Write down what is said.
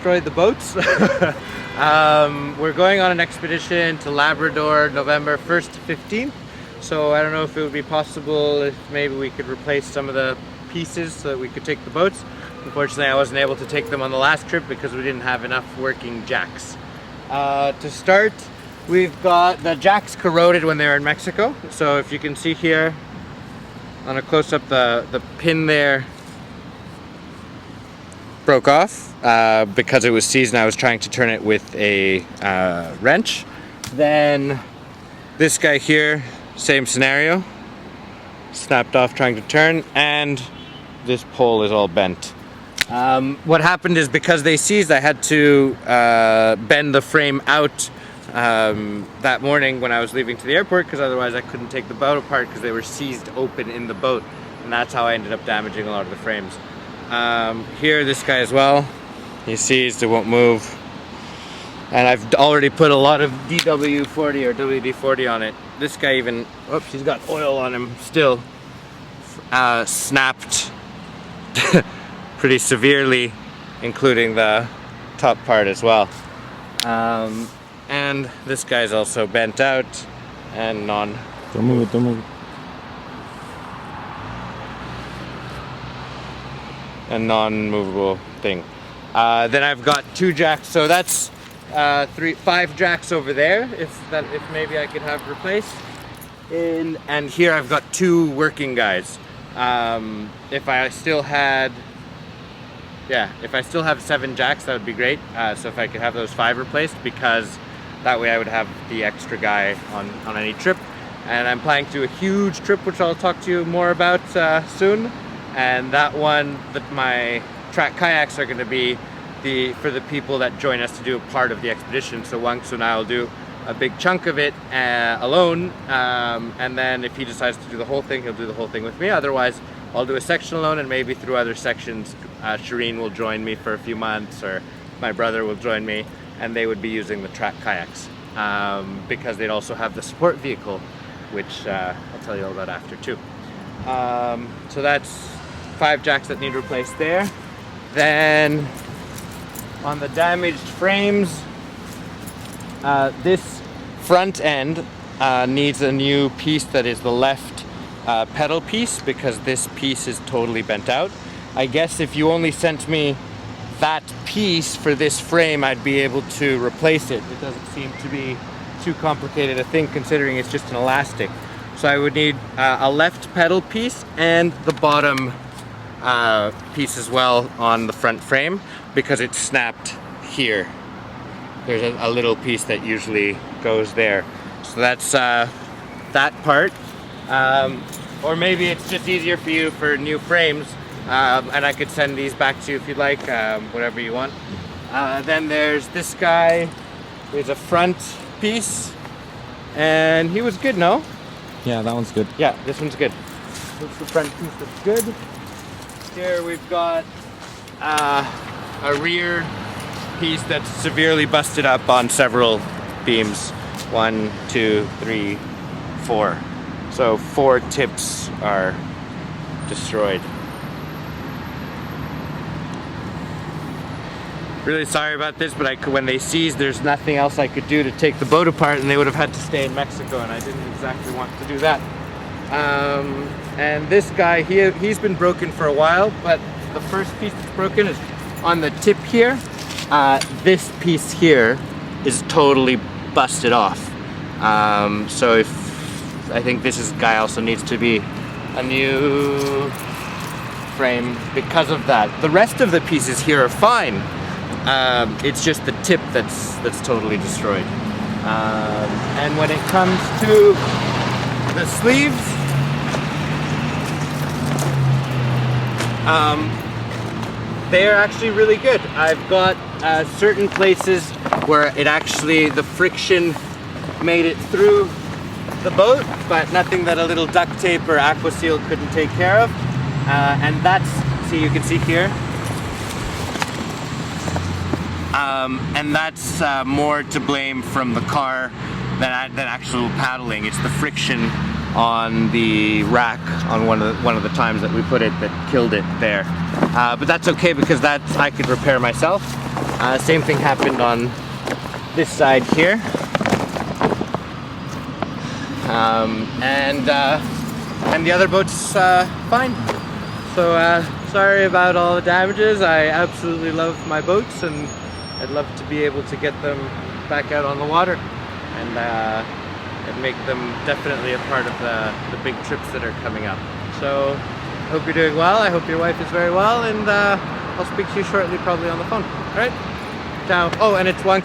destroyed the boats. We're going on an expedition to Labrador November 1st to 15th. So I don't know if it would be possible if maybe we could replace some of the pieces so that we could take the boats. Unfortunately, I wasn't able to take them on the last trip because we didn't have enough working jacks. To start, we've got the jacks corroded when they were in Mexico. So if you can see here on a close-up, the pin there broke off because it was seized and I was trying to turn it with a wrench. Then this guy here, same scenario, snapped off trying to turn, and this pole is all bent. What happened is because they seized, I had to bend the frame out that morning when I was leaving to the airport, because otherwise I couldn't take the boat apart because they were seized open in the boat, and that's how I ended up damaging a lot of the frames. Here, this guy as well, he's seized, it won't move, and I've already put a lot of DW40 or WD-40 on it. This guy even, oops, he's got oil on him still, snapped pretty severely, including the top part as well. And this guy's also bent out and Don't move it. A non-movable thing. Then I've got 2 jacks, so that's 5 jacks over there. If maybe I could have replaced. And here I've got 2 working guys. If I still have 7 jacks, that would be great. So if I could have those 5 replaced, because that way I would have the extra guy on any trip. And I'm planning to do a huge trip, which I'll talk to you more about soon. And that one, my Trak kayaks are going to be for the people that join us to do a part of the expedition. So Wangsu and I will do a big chunk of it alone, and then if he decides to do the whole thing, he'll do the whole thing with me. Otherwise, I'll do a section alone, and maybe through other sections, Shireen will join me for a few months, or my brother will join me, and they would be using the Trak kayaks, because they'd also have the support vehicle, which I'll tell you all about after too. So that's 5 jacks that need replaced there. Then on the damaged frames, this front end needs a new piece that is the left pedal piece, because this piece is totally bent out. I guess if you only sent me that piece for this frame, I'd be able to replace it. It doesn't seem to be too complicated a thing, considering it's just an elastic. So I would need a left pedal piece and the bottom piece as well on the front frame, because it's snapped here. There's a little piece that usually goes there. So that's that part. Or maybe it's just easier for you for new frames, and I could send these back to you if you'd like, whatever you want. Then there's this guy. There's a front piece, and he was good, no? Yeah, that one's good. Yeah, this one's good. That's the front piece that's good. Here we've got a rear piece that's severely busted up on several beams. 1, 2, 3, 4. So 4 tips are destroyed. Really sorry about this, but when they seized, there's nothing else I could do to take the boat apart, and they would have had to stay in Mexico, and I didn't exactly want to do that. And this guy, he's been broken for a while, but the first piece that's broken is on the tip here. This piece here is totally busted off. So I think this guy also needs to be a new frame because of that. The rest of the pieces here are fine. It's just the tip that's totally destroyed. And when it comes to the sleeves, they're actually really good. I've got certain places where the friction made it through the boat, but nothing that a little duct tape or aqua seal couldn't take care of. And see, you can see here. And that's more to blame from the car than actual paddling. It's the friction on the rack on one of the times that we put it that killed it there. But that's okay, because I could repair myself. Same thing happened on this side here. And the other boat's fine. So sorry about all the damages. I absolutely love my boats, and I'd love to be able to get them back out on the water and make them definitely a part of the big trips that are coming up. So I hope you're doing well. I hope your wife is very well, and I'll speak to you shortly, probably on the phone. All right? Ciao. Oh, and it's 1